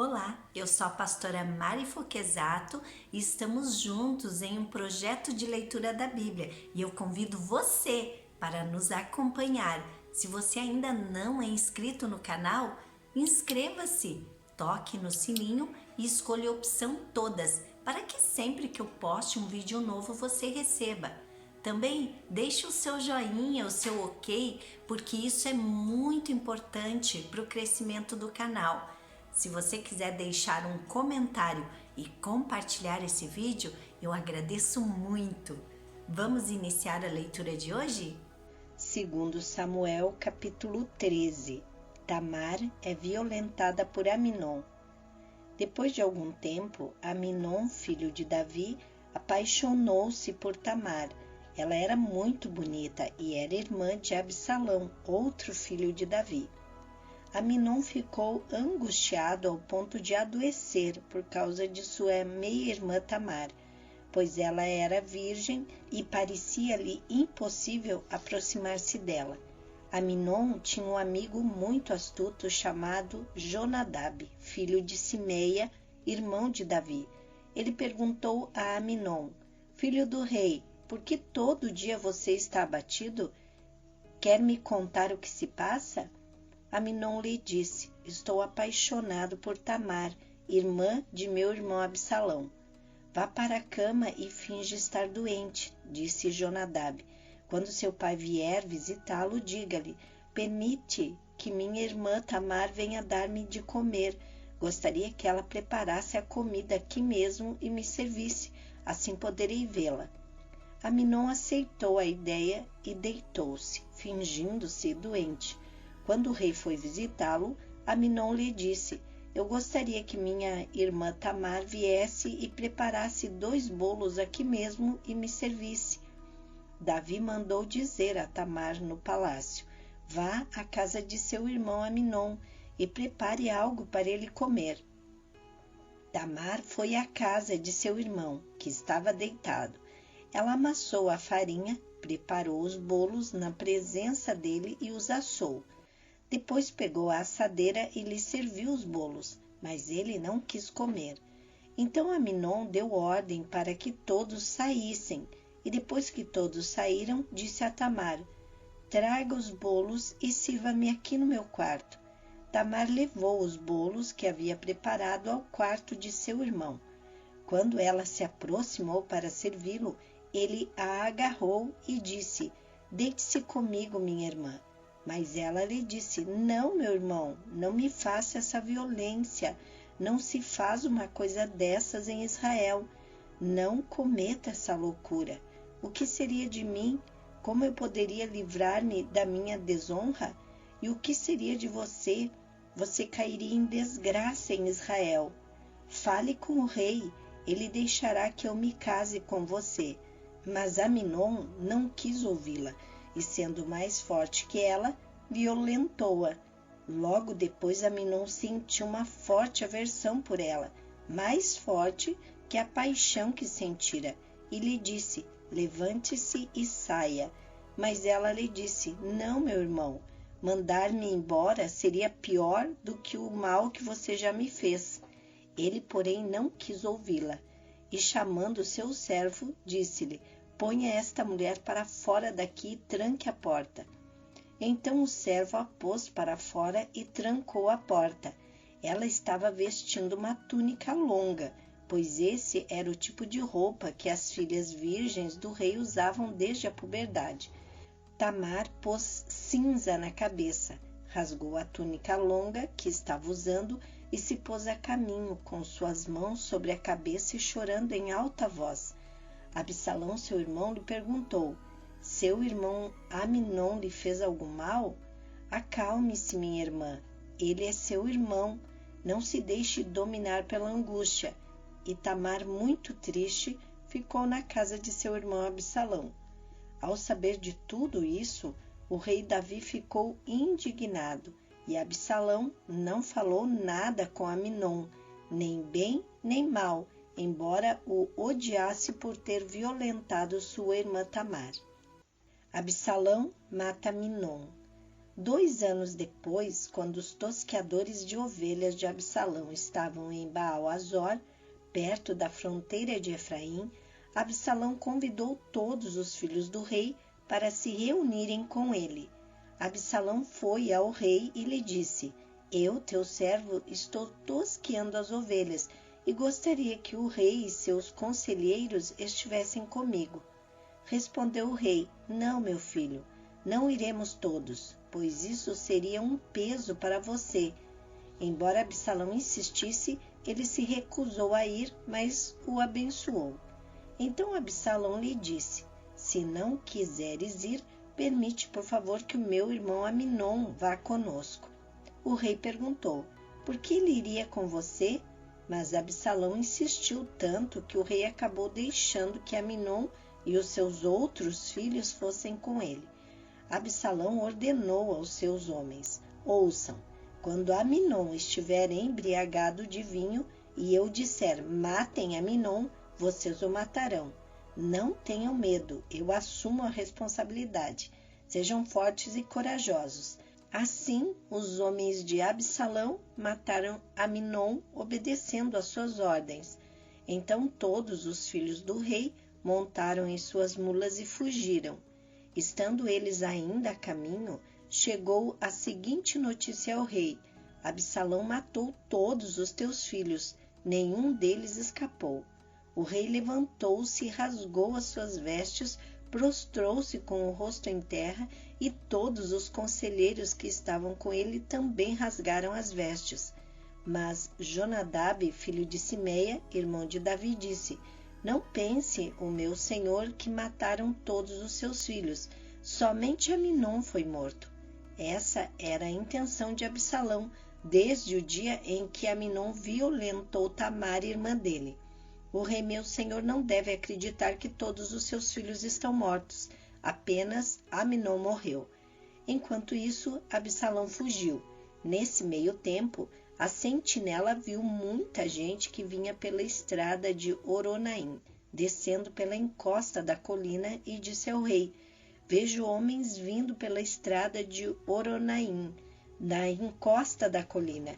Olá, eu sou a pastora Mari Foquesato e estamos juntos em um projeto de leitura da Bíblia e eu convido você para nos acompanhar. Se você ainda não é inscrito no canal, inscreva-se, toque no sininho e escolha a opção todas para que sempre que eu poste um vídeo novo você receba. Também deixe o seu joinha, o seu ok, porque isso é muito importante para o crescimento do canal. Se você quiser deixar um comentário e compartilhar esse vídeo, eu agradeço muito. Vamos iniciar a leitura de hoje? Segundo Samuel, capítulo 13. Tamar é violentada por Aminon. Depois de algum tempo, Aminon, filho de Davi, apaixonou-se por Tamar. Ela era muito bonita e era irmã de Absalão, outro filho de Davi. Aminon ficou angustiado ao ponto de adoecer por causa de sua meia-irmã Tamar, pois ela era virgem e parecia-lhe impossível aproximar-se dela. Aminon tinha um amigo muito astuto chamado Jonadab, filho de Simeia, irmão de Davi. Ele perguntou a Aminon: "Filho do rei, por que todo dia você está abatido? Quer me contar o que se passa?" Aminon lhe disse: "Estou apaixonado por Tamar, irmã de meu irmão Absalão." "Vá para a cama e finge estar doente," disse Jonadab. "Quando seu pai vier visitá-lo, diga-lhe: permite que minha irmã Tamar venha dar-me de comer. Gostaria que ela preparasse a comida aqui mesmo e me servisse, assim poderei vê-la." Aminon aceitou a ideia e deitou-se, fingindo-se doente. Quando o rei foi visitá-lo, Aminon lhe disse: "Eu gostaria que minha irmã Tamar viesse e preparasse 2 bolos aqui mesmo e me servisse." Davi mandou dizer a Tamar no palácio: "Vá à casa de seu irmão Aminon e prepare algo para ele comer." Tamar foi à casa de seu irmão, que estava deitado. Ela amassou a farinha, preparou os bolos na presença dele e os assou. Depois pegou a assadeira e lhe serviu os bolos, mas ele não quis comer. Então Aminon deu ordem para que todos saíssem, e depois que todos saíram, disse a Tamar: "Traga os bolos e sirva-me aqui no meu quarto." Tamar levou os bolos que havia preparado ao quarto de seu irmão. Quando ela se aproximou para servi-lo, ele a agarrou e disse: "Deite-se comigo, minha irmã." Mas ela lhe disse: "Não, meu irmão, não me faça essa violência. Não se faz uma coisa dessas em Israel. Não cometa essa loucura. O que seria de mim? Como eu poderia livrar-me da minha desonra? E o que seria de você? Você cairia em desgraça em Israel. Fale com o rei, ele deixará que eu me case com você." Mas Aminon não quis ouvi-la, e sendo mais forte que ela, violentou-a. Logo depois Aminon sentiu uma forte aversão por ela, mais forte que a paixão que sentira, e lhe disse: "Levante-se e saia." Mas ela lhe disse: "Não, meu irmão, mandar-me embora seria pior do que o mal que você já me fez." Ele, porém, não quis ouvi-la, e chamando seu servo, disse-lhe: "Ponha esta mulher para fora daqui e tranque a porta." Então o servo a pôs para fora e trancou a porta. Ela estava vestindo uma túnica longa, pois esse era o tipo de roupa que as filhas virgens do rei usavam desde a puberdade. Tamar pôs cinza na cabeça, rasgou a túnica longa que estava usando e se pôs a caminho, com suas mãos sobre a cabeça e chorando em alta voz. Absalão, seu irmão, lhe perguntou: "Seu irmão Aminon lhe fez algum mal?" "Acalme-se, minha irmã. Ele é seu irmão. Não se deixe dominar pela angústia." E Tamar, muito triste, ficou na casa de seu irmão Absalão. Ao saber de tudo isso, o rei Davi ficou indignado, e Absalão não falou nada com Aminon, nem bem nem mal, embora o odiasse por ter violentado sua irmã Tamar. Absalão mata Aminon. 2 anos depois, quando os tosqueadores de ovelhas de Absalão estavam em Baal-Azor, perto da fronteira de Efraim, Absalão convidou todos os filhos do rei para se reunirem com ele. Absalão foi ao rei e lhe disse: Eu, teu servo, estou tosqueando as ovelhas e gostaria que o rei e seus conselheiros estivessem comigo. Respondeu o rei: Não, meu filho, não iremos todos, pois isso seria um peso para você. Embora Absalão insistisse, ele se recusou a ir, mas o abençoou. Então Absalão lhe disse: Se não quiseres ir, permite, por favor, que o meu irmão Aminon vá conosco. O rei perguntou: Por que ele iria com você? Mas Absalão insistiu tanto que o rei acabou deixando que Aminon e os seus outros filhos fossem com ele. Absalão ordenou aos seus homens: Ouçam, quando Aminon estiver embriagado de vinho e eu disser: Matem Aminon, vocês o matarão. Não tenham medo, eu assumo a responsabilidade. Sejam fortes e corajosos. Assim, os homens de Absalão mataram Aminon, obedecendo às suas ordens. Então todos os filhos do rei montaram em suas mulas e fugiram. Estando eles ainda a caminho, chegou a seguinte notícia ao rei: Absalão matou todos os teus filhos, nenhum deles escapou. O rei levantou-se e rasgou as suas vestes, prostrou-se com o rosto em terra, e todos os conselheiros que estavam com ele também rasgaram as vestes. Mas Jonadab, filho de Simeia, irmão de Davi, disse: Não pense, o meu senhor, que mataram todos os seus filhos. Somente Aminon foi morto. Essa era a intenção de Absalão, desde o dia em que Aminon violentou Tamar, irmã dele. O rei meu senhor não deve acreditar que todos os seus filhos estão mortos. Apenas Aminon morreu. Enquanto isso, Absalão fugiu. Nesse meio tempo, a sentinela viu muita gente que vinha pela estrada de Oronaim, descendo pela encosta da colina, e disse ao rei: Vejo homens vindo pela estrada de Oronaim, na encosta da colina.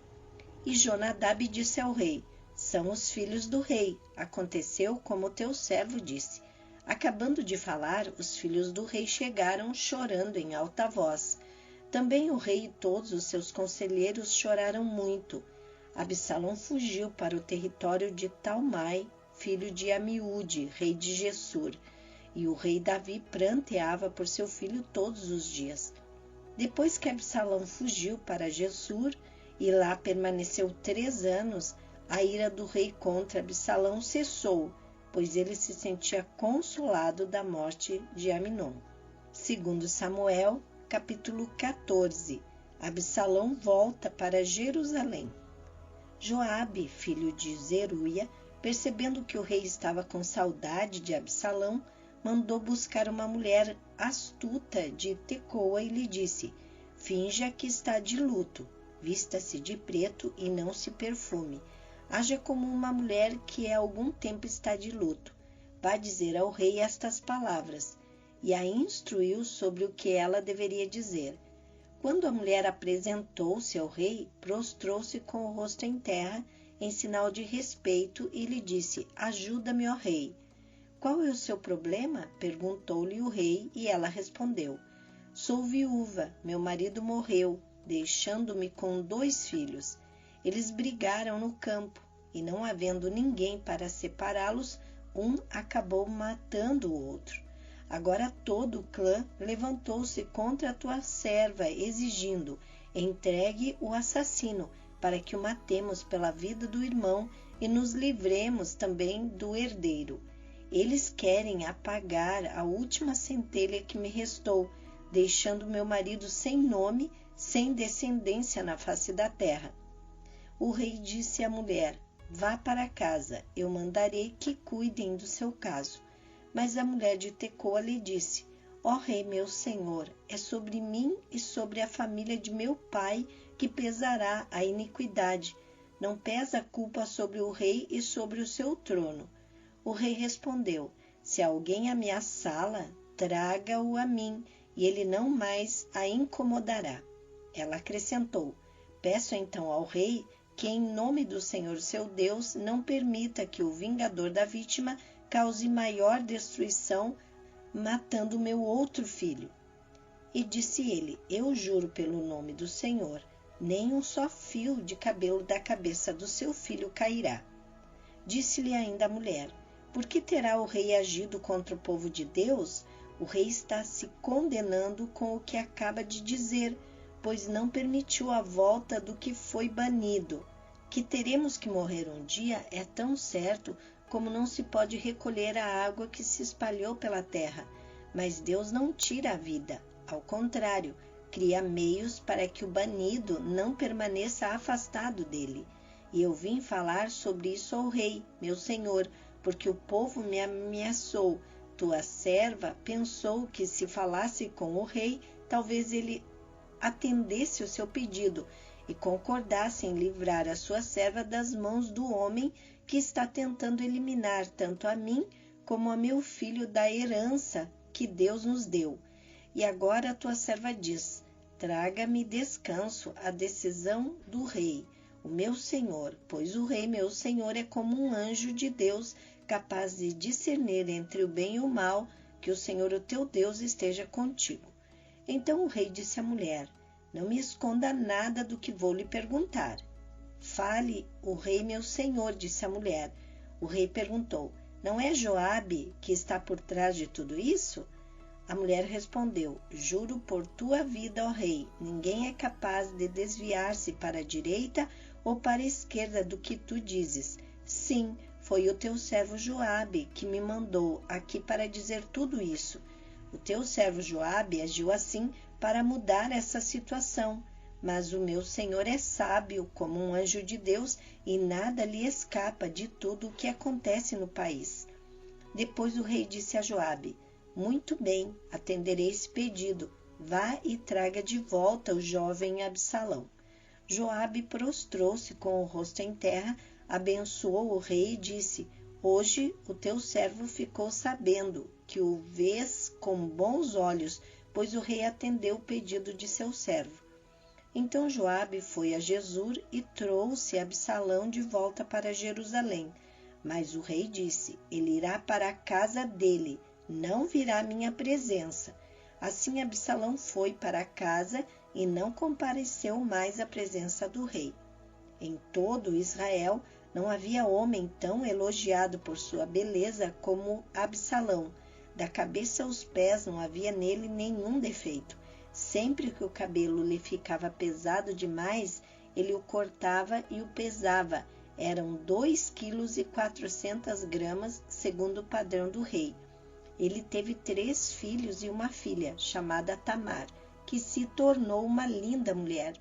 E Jonadab disse ao rei: São os filhos do rei. Aconteceu como teu servo disse. Acabando de falar, os filhos do rei chegaram chorando em alta voz. Também o rei e todos os seus conselheiros choraram muito. Absalão fugiu para o território de Talmai, filho de Amiúde, rei de Gessur, e o rei Davi pranteava por seu filho todos os dias. Depois que Absalão fugiu para Gessur e lá permaneceu 3 anos, a ira do rei contra Absalão cessou, pois ele se sentia consolado da morte de Aminon. 2 Samuel, capítulo 14. Absalão volta para Jerusalém. Joabe, filho de Zeruia, percebendo que o rei estava com saudade de Absalão, mandou buscar uma mulher astuta de Tecoa e lhe disse: Finja que está de luto, vista-se de preto e não se perfume. Haja como uma mulher que há algum tempo está de luto. Vá dizer ao rei estas palavras. E a instruiu sobre o que ela deveria dizer. Quando a mulher apresentou-se ao rei, prostrou-se com o rosto em terra, em sinal de respeito, e lhe disse: Ajuda-me, ó rei. Qual é o seu problema? Perguntou-lhe o rei, e ela respondeu: Sou viúva, meu marido morreu, deixando-me com 2 filhos. Eles brigaram no campo, e não havendo ninguém para separá-los, um acabou matando o outro. Agora todo o clã levantou-se contra a tua serva, exigindo: entregue o assassino, para que o matemos pela vida do irmão e nos livremos também do herdeiro. Eles querem apagar a última centelha que me restou, deixando meu marido sem nome, sem descendência na face da terra. O rei disse à mulher: Vá para casa, eu mandarei que cuidem do seu caso. Mas a mulher de Tecoa lhe disse: Ó rei meu senhor, é sobre mim e sobre a família de meu pai que pesará a iniquidade. Não pesa a culpa sobre o rei e sobre o seu trono. O rei respondeu: Se alguém ameaçá-la, traga-o a mim, e ele não mais a incomodará. Ela acrescentou: peço então ao rei que, em nome do Senhor seu Deus, não permita que o vingador da vítima cause maior destruição, matando meu outro filho. E disse ele: eu juro pelo nome do Senhor, nem um só fio de cabelo da cabeça do seu filho cairá. Disse-lhe ainda a mulher: por que terá o rei agido contra o povo de Deus? O rei está se condenando com o que acaba de dizer, pois não permitiu a volta do que foi banido. Que teremos que morrer um dia é tão certo como não se pode recolher a água que se espalhou pela terra. Mas Deus não tira a vida, ao contrário, cria meios para que o banido não permaneça afastado dele. E eu vim falar sobre isso ao rei, meu senhor, porque o povo me ameaçou. Tua serva pensou que, se falasse com o rei, talvez ele atendesse o seu pedido e concordasse em livrar a sua serva das mãos do homem que está tentando eliminar tanto a mim como a meu filho da herança que Deus nos deu. E agora a tua serva diz: traga-me descanso a decisão do rei, o meu senhor, pois o rei, meu senhor, é como um anjo de Deus, capaz de discernir entre o bem e o mal. Que o Senhor, o teu Deus, esteja contigo. Então o rei disse à mulher: não me esconda nada do que vou lhe perguntar. Fale, o rei, meu senhor, disse a mulher. O rei perguntou: não é Joabe que está por trás de tudo isso? A mulher respondeu: juro por tua vida, ó rei, ninguém é capaz de desviar-se para a direita ou para a esquerda do que tu dizes. Sim, foi o teu servo Joabe que me mandou aqui para dizer tudo isso. O teu servo Joabe agiu assim para mudar essa situação, mas o meu senhor é sábio como um anjo de Deus e nada lhe escapa de tudo o que acontece no país. Depois o rei disse a Joabe: muito bem, atenderei esse pedido. Vá e traga de volta o jovem Absalão. Joabe prostrou-se com o rosto em terra, abençoou o rei e disse: hoje o teu servo ficou sabendo que o vês com bons olhos, pois o rei atendeu o pedido de seu servo. Então Joabe foi a Jesur e trouxe Absalão de volta para Jerusalém. Mas o rei disse: ele irá para a casa dele, não virá à minha presença. Assim Absalão foi para casa e não compareceu mais à presença do rei. Em todo Israel não havia homem tão elogiado por sua beleza como Absalão. Da cabeça aos pés não havia nele nenhum defeito. Sempre que o cabelo lhe ficava pesado demais, ele o cortava e o pesava. Eram 2,4 kg, segundo o padrão do rei. Ele teve 3 filhos e uma filha, chamada Tamar, que se tornou uma linda mulher.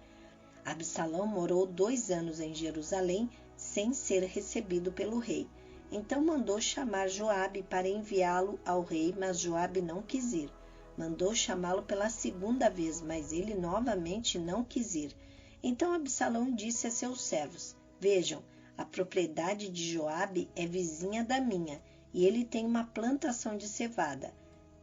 Absalão morou 2 anos em Jerusalém, sem ser recebido pelo rei. Então mandou chamar Joabe para enviá-lo ao rei, mas Joabe não quis ir. Mandou chamá-lo pela 2ª vez, mas ele novamente não quis ir. Então Absalão disse a seus servos: vejam, a propriedade de Joabe é vizinha da minha, e ele tem uma plantação de cevada.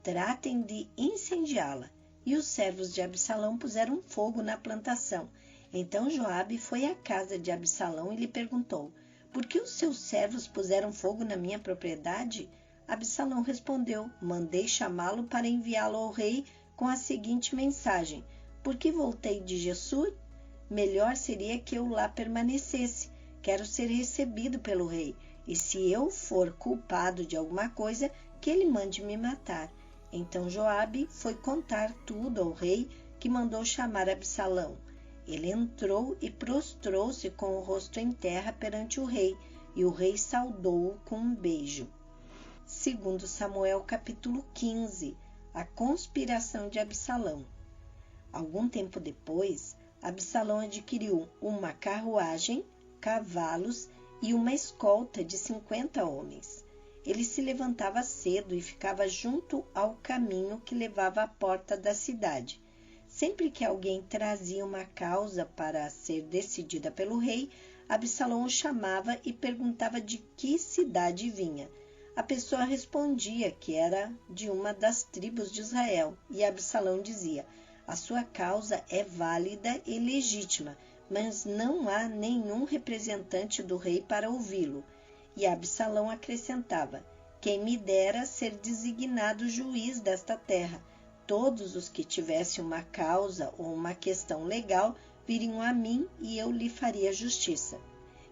Tratem de incendiá-la. E os servos de Absalão puseram fogo na plantação. Então Joabe foi à casa de Absalão e lhe perguntou: por que os seus servos puseram fogo na minha propriedade? Absalão respondeu: mandei chamá-lo para enviá-lo ao rei com a seguinte mensagem: por que voltei de Jesur? Melhor seria que eu lá permanecesse. Quero ser recebido pelo rei, e se eu for culpado de alguma coisa, que ele mande me matar. Então Joabe foi contar tudo ao rei, que mandou chamar Absalão. Ele entrou e prostrou-se com o rosto em terra perante o rei, e o rei saudou-o com um beijo. 2 Samuel capítulo 15. A conspiração de Absalão. Algum tempo depois, Absalão adquiriu uma carruagem, cavalos e uma escolta de 50 homens. Ele se levantava cedo e ficava junto ao caminho que levava à porta da cidade. Sempre que alguém trazia uma causa para ser decidida pelo rei, Absalão o chamava e perguntava de que cidade vinha. A pessoa respondia que era de uma das tribos de Israel, e Absalão dizia: A sua causa é válida e legítima, mas não há nenhum representante do rei para ouvi-lo. E Absalão acrescentava: quem me dera ser designado juiz desta terra. Todos os que tivessem uma causa ou uma questão legal viriam a mim e eu lhe faria justiça.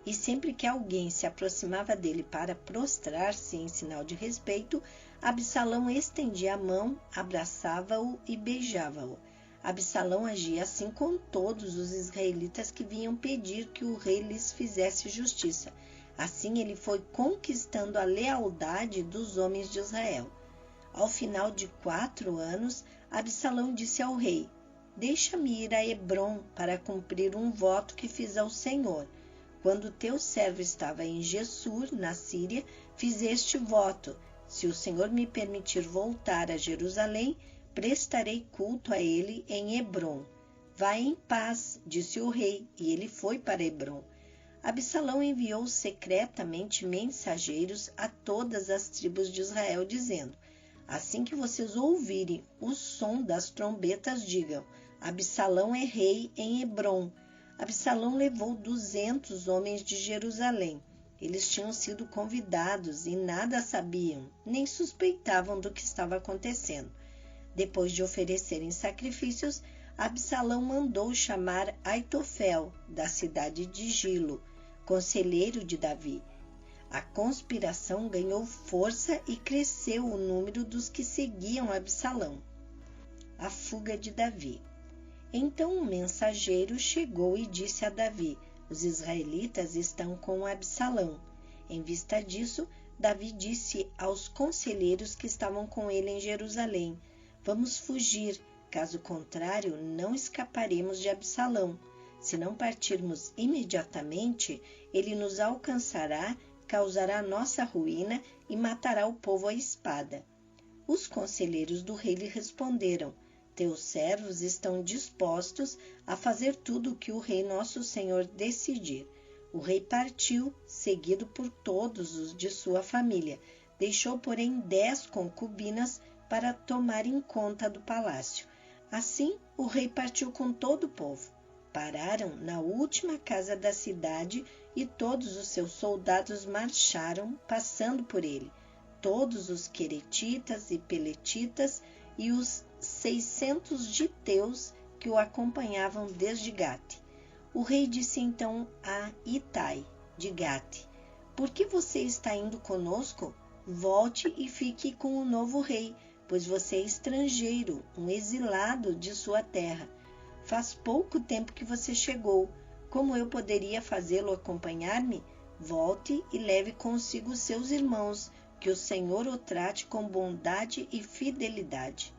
E sempre que alguém se aproximava dele para prostrar-se em sinal de respeito, Absalão estendia a mão, abraçava-o e beijava-o. Absalão agia assim com todos os israelitas que vinham pedir que o rei lhes fizesse justiça. Assim ele foi conquistando a lealdade dos homens de Israel. Ao final de 4 anos, Absalão disse ao rei: deixa-me ir a Hebrom para cumprir um voto que fiz ao Senhor. Quando teu servo estava em Gessur, na Síria, fiz este voto: se o Senhor me permitir voltar a Jerusalém, prestarei culto a ele em Hebrom. Vai em paz, disse o rei, e ele foi para Hebrom. Absalão enviou secretamente mensageiros a todas as tribos de Israel, dizendo: assim que vocês ouvirem o som das trombetas, digam: Absalão é rei em Hebrom. Absalão levou 200 homens de Jerusalém. Eles tinham sido convidados e nada sabiam, nem suspeitavam do que estava acontecendo. Depois de oferecerem sacrifícios, Absalão mandou chamar Aitofel, da cidade de Gilo, conselheiro de Davi. A conspiração ganhou força e cresceu o número dos que seguiam Absalão. A fuga de Davi. Então um mensageiro chegou e disse a Davi: os israelitas estão com Absalão. Em vista disso, Davi disse aos conselheiros que estavam com ele em Jerusalém: vamos fugir, caso contrário não escaparemos de Absalão. Se não partirmos imediatamente, ele nos alcançará, causará nossa ruína e matará o povo à espada. Os conselheiros do rei lhe responderam: teus servos estão dispostos a fazer tudo o que o rei nosso senhor decidir. O rei partiu, seguido por todos os de sua família. Deixou, porém, 10 concubinas para tomarem conta do palácio. Assim, o rei partiu com todo o povo. Pararam na última casa da cidade e todos os seus soldados marcharam, passando por ele. Todos os queretitas e peletitas e os 600 giteus que o acompanhavam desde Gate. O rei disse então a Itai, de Gate: por que você está indo conosco? Volte e fique com o novo rei, pois você é estrangeiro, um exilado de sua terra. Faz pouco tempo que você chegou. Como eu poderia fazê-lo acompanhar-me? Volte e leve consigo seus irmãos, que o Senhor o trate com bondade e fidelidade.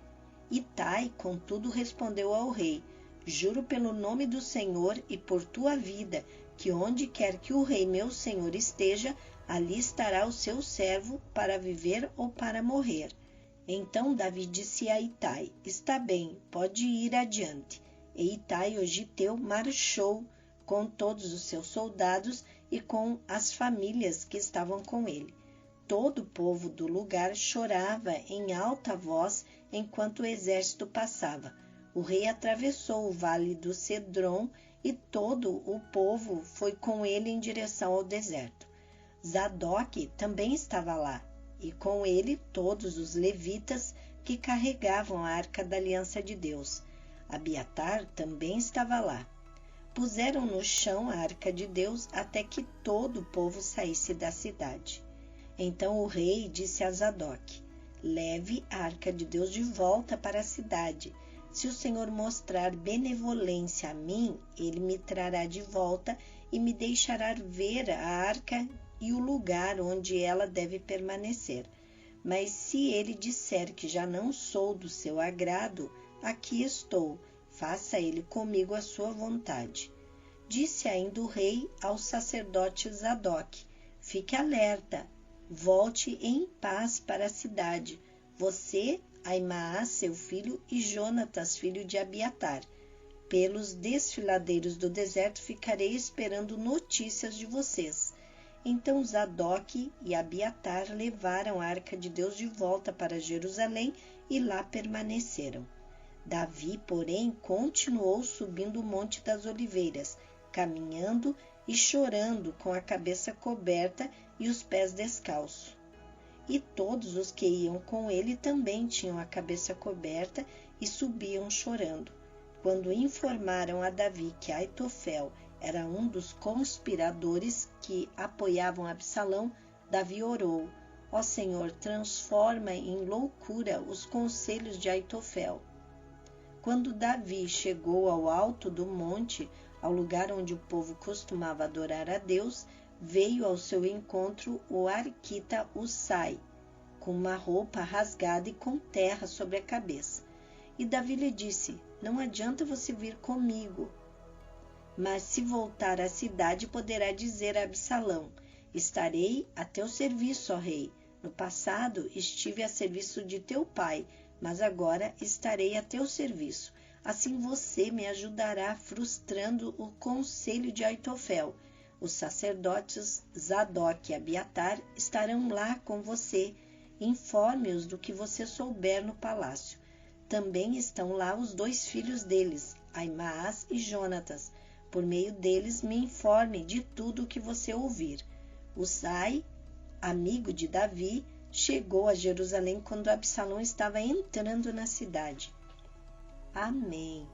Itai, contudo, respondeu ao rei: juro pelo nome do Senhor e por tua vida, que onde quer que o rei meu senhor esteja, ali estará o seu servo para viver ou para morrer. Então Davi disse a Itai: está bem, pode ir adiante. E Itai, o giteu, marchou com todos os seus soldados e com as famílias que estavam com ele. Todo o povo do lugar chorava em alta voz enquanto o exército passava. O rei atravessou o vale do Cedron e todo o povo foi com ele em direção ao deserto. Zadok também estava lá, e com ele todos os levitas que carregavam a arca da aliança de Deus. Abiatar também estava lá. Puseram no chão a arca de Deus até que todo o povo saísse da cidade. Então o rei disse a Zadok: leve a arca de Deus de volta para a cidade. Se o Senhor mostrar benevolência a mim, ele me trará de volta e me deixará ver a arca e o lugar onde ela deve permanecer. Mas se ele disser que já não sou do seu agrado, aqui estou, faça ele comigo a sua vontade. Disse ainda o rei ao sacerdote Zadok: fique alerta, volte em paz para a cidade, você, Aimaas, seu filho, e Jonatas, filho de Abiatar. Pelos desfiladeiros do deserto ficarei esperando notícias de vocês. Então Zadok e Abiatar levaram a arca de Deus de volta para Jerusalém e lá permaneceram. Davi, porém, continuou subindo o Monte das Oliveiras, caminhando e chorando com a cabeça coberta e os pés descalços. E todos os que iam com ele também tinham a cabeça coberta e subiam chorando. Quando informaram a Davi que Aitofel era um dos conspiradores que apoiavam Absalão, Davi orou: ó Senhor, transforma em loucura os conselhos de Aitofel. Quando Davi chegou ao alto do monte, ao lugar onde o povo costumava adorar a Deus, veio ao seu encontro o arquita Husai, com uma roupa rasgada e com terra sobre a cabeça. E Davi lhe disse: não adianta você vir comigo, mas se voltar à cidade poderá dizer a Absalão: estarei a teu serviço, ó rei. No passado estive a serviço de teu pai, mas agora estarei a teu serviço. Assim você me ajudará frustrando o conselho de Aitofel. Os sacerdotes Zadok e Abiatar estarão lá com você. Informe-os do que você souber no palácio. Também estão lá os 2 filhos deles, Aimaas e Jonatas. Por meio deles me informe de tudo o que você ouvir. Husai, amigo de Davi, chegou a Jerusalém quando Absalão estava entrando na cidade. Amém.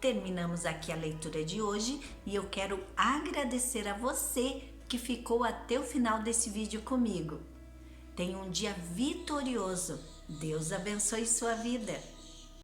Terminamos aqui a leitura de hoje e eu quero agradecer a você que ficou até o final desse vídeo comigo. Tenha um dia vitorioso. Deus abençoe sua vida.